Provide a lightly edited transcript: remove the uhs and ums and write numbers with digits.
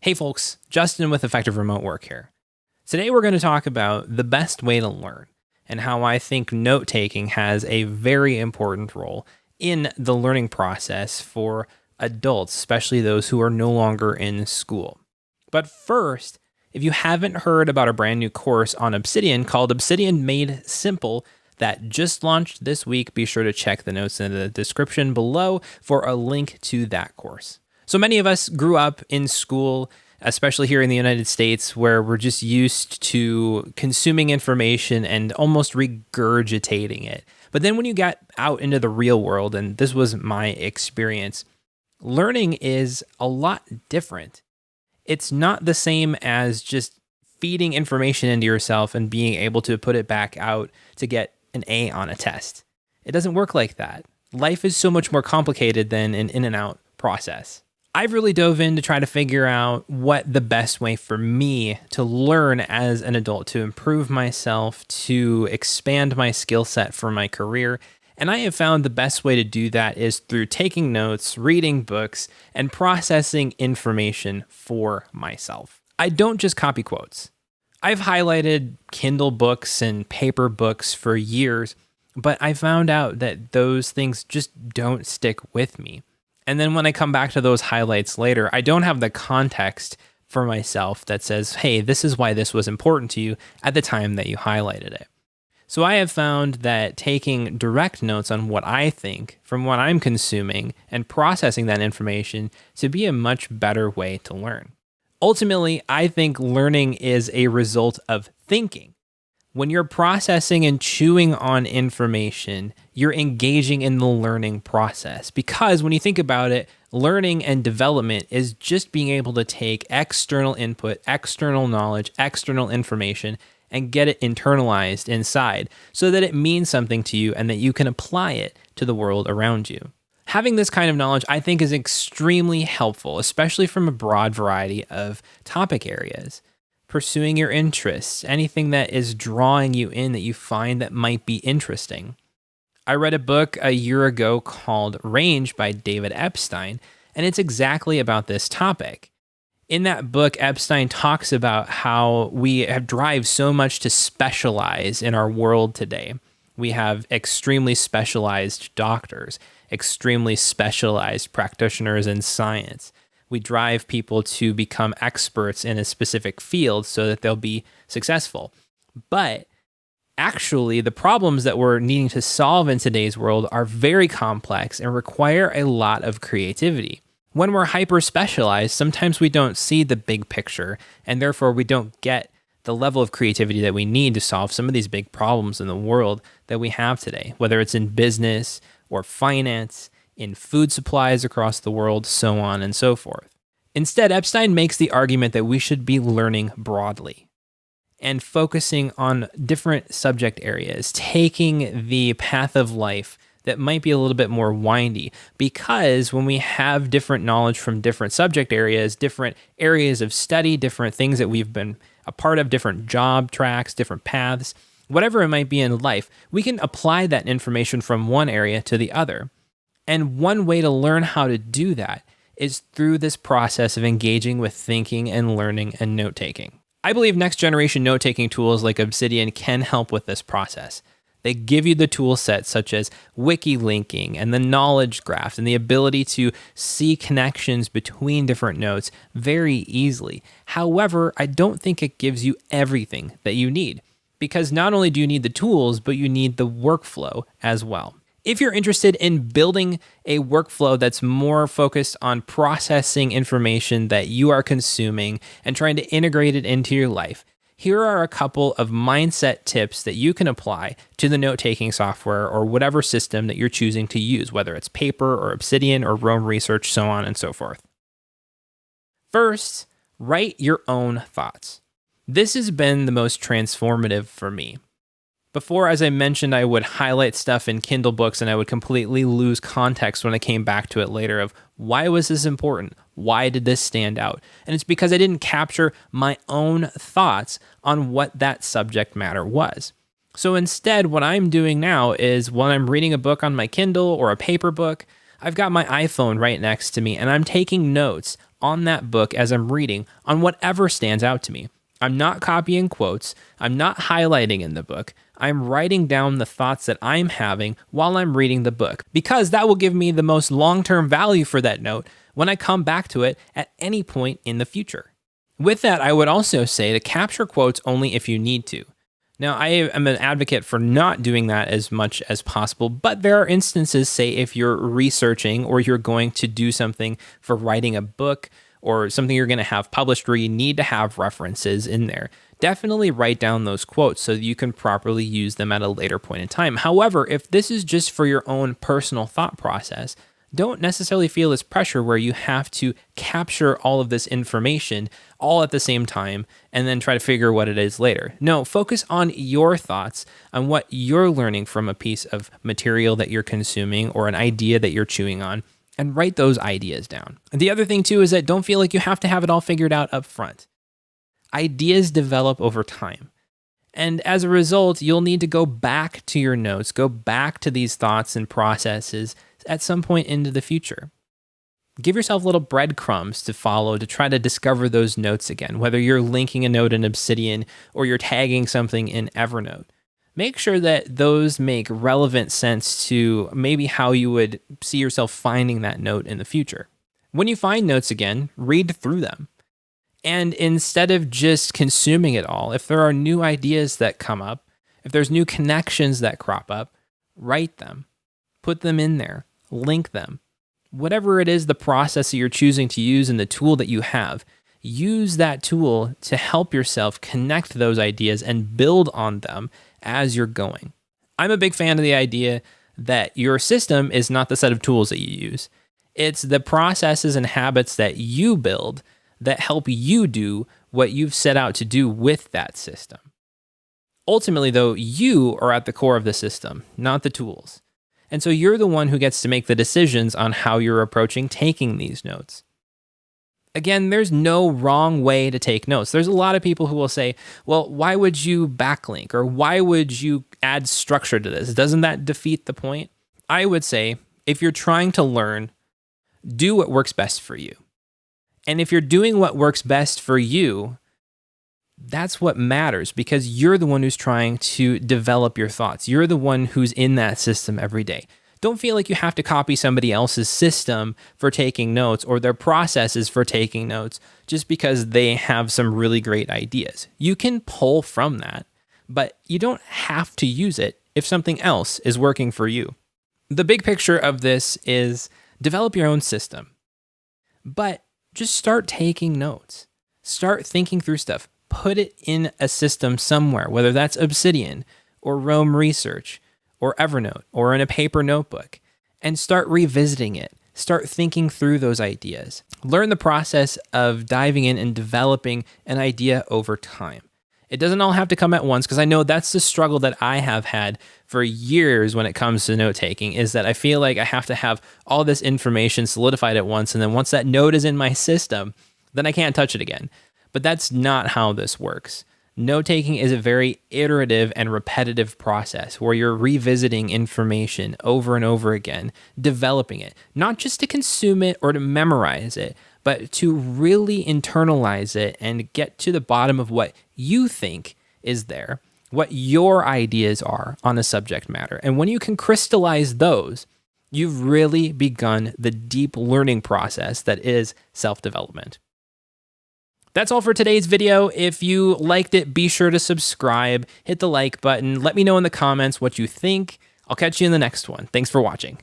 Hey folks, Justin with Effective Remote Work here. Today we're going to talk about the best way to learn and how I think note-taking has a very important role in the learning process for adults, especially those who are no longer in school. But first, if you haven't heard about a brand new course on Obsidian called Obsidian Made Simple that just launched this week, be sure to check the notes in the description below for a link to that course. So many of us grew up in school, especially here in the United States, where we're just used to consuming information and almost regurgitating it. But then when you got out into the real world, and this was my experience, learning is a lot different. It's not the same as just feeding information into yourself and being able to put it back out to get an A on a test. It doesn't work like that. Life is so much more complicated than an in and out process. I've really dove in to try to figure out what the best way for me to learn as an adult, to improve myself, to expand my skill set for my career. And I have found the best way to do that is through taking notes, reading books, and processing information for myself. I don't just copy quotes. I've highlighted Kindle books and paper books for years, but I found out that those things just don't stick with me. And then when I come back to those highlights later, I don't have the context for myself that says, hey, this is why this was important to you at the time that you highlighted it. So I have found that taking direct notes on what I think from what I'm consuming and processing that information to be a much better way to learn. Ultimately, I think learning is a result of thinking. When you're processing and chewing on information, you're engaging in the learning process. Because when you think about it, learning and development is just being able to take external input, external knowledge, external information, and get it internalized inside so that it means something to you and that you can apply it to the world around you. Having this kind of knowledge, I think, is extremely helpful, especially from a broad variety of topic areas. Pursuing your interests, anything that is drawing you in that you find that might be interesting. I read a book a year ago called Range by David Epstein, and it's exactly about this topic. In that book, Epstein talks about how we have drive so much to specialize in our world today. We have extremely specialized doctors, extremely specialized practitioners in science. We drive people to become experts in a specific field so that they'll be successful. But actually, the problems that we're needing to solve in today's world are very complex and require a lot of creativity. When we're hyper-specialized, sometimes we don't see the big picture, and therefore we don't get the level of creativity that we need to solve some of these big problems in the world that we have today, whether it's in business or finance, in food supplies across the world, so on and so forth. Instead, Epstein makes the argument that we should be learning broadly and focusing on different subject areas, taking the path of life that might be a little bit more windy, because when we have different knowledge from different subject areas, different areas of study, different things that we've been a part of, different job tracks, different paths, whatever it might be in life, we can apply that information from one area to the other. And one way to learn how to do that is through this process of engaging with thinking and learning and note-taking. I believe next generation note-taking tools like Obsidian can help with this process. They give you the tool sets such as wiki linking and the knowledge graph and the ability to see connections between different notes very easily. However, I don't think it gives you everything that you need, because not only do you need the tools, but you need the workflow as well. If you're interested in building a workflow that's more focused on processing information that you are consuming and trying to integrate it into your life, here are a couple of mindset tips that you can apply to the note-taking software or whatever system that you're choosing to use, whether it's paper or Obsidian or Roam Research, so on and so forth. First, write your own thoughts. This has been the most transformative for me. Before, as I mentioned, I would highlight stuff in Kindle books and I would completely lose context when I came back to it later of why was this important? Why did this stand out? And it's because I didn't capture my own thoughts on what that subject matter was. So instead, what I'm doing now is when I'm reading a book on my Kindle or a paper book, I've got my iPhone right next to me and I'm taking notes on that book as I'm reading on whatever stands out to me. I'm not copying quotes. I'm not highlighting in the book. I'm writing down the thoughts that I'm having while I'm reading the book, because that will give me the most long-term value for that note when I come back to it at any point in the future. With that, I would also say to capture quotes only if you need to. Now, I am an advocate for not doing that as much as possible, but there are instances, say if you're researching or you're going to do something for writing a book or something you're going to have published where you need to have references in there. Definitely write down those quotes so that you can properly use them at a later point in time. However, if this is just for your own personal thought process, don't necessarily feel this pressure where you have to capture all of this information all at the same time and then try to figure what it is later. No, focus on your thoughts, on what you're learning from a piece of material that you're consuming or an idea that you're chewing on, and write those ideas down. And the other thing too is that don't feel like you have to have it all figured out up front. Ideas develop over time. And as a result, you'll need to go back to your notes, go back to these thoughts and processes at some point into the future. Give yourself little breadcrumbs to follow to try to discover those notes again, whether you're linking a note in Obsidian or you're tagging something in Evernote. Make sure that those make relevant sense to maybe how you would see yourself finding that note in the future. When you find notes again, read through them. And instead of just consuming it all, if there are new ideas that come up, if there's new connections that crop up, write them, put them in there, link them. Whatever it is, the process that you're choosing to use and the tool that you have, use that tool to help yourself connect those ideas and build on them as you're going. I'm a big fan of the idea that your system is not the set of tools that you use. It's the processes and habits that you build that help you do what you've set out to do with that system. Ultimately, though, you are at the core of the system, not the tools. And so you're the one who gets to make the decisions on how you're approaching taking these notes. Again, there's no wrong way to take notes. There's a lot of people who will say, well, why would you backlink? Or why would you add structure to this? Doesn't that defeat the point? I would say, if you're trying to learn, do what works best for you. And if you're doing what works best for you, that's what matters, because you're the one who's trying to develop your thoughts. You're the one who's in that system every day. Don't feel like you have to copy somebody else's system for taking notes or their processes for taking notes just because they have some really great ideas. You can pull from that, but you don't have to use it if something else is working for you. The big picture of this is develop your own system, but just start taking notes. Start thinking through stuff. Put it in a system somewhere, whether that's Obsidian or Roam Research or Evernote or in a paper notebook, and start revisiting it. Start thinking through those ideas. Learn the process of diving in and developing an idea over time. It doesn't all have to come at once, because I know that's the struggle that I have had for years when it comes to note taking, is that I feel like I have to have all this information solidified at once, and then once that note is in my system, then I can't touch it again. But that's not how this works. Note-taking is a very iterative and repetitive process where you're revisiting information over and over again, developing it, not just to consume it or to memorize it, but to really internalize it and get to the bottom of what you think is there, what your ideas are on a subject matter. And when you can crystallize those, you've really begun the deep learning process that is self-development. That's all for today's video. If you liked it, be sure to subscribe, hit the like button. Let me know in the comments what you think. I'll catch you in the next one. Thanks for watching.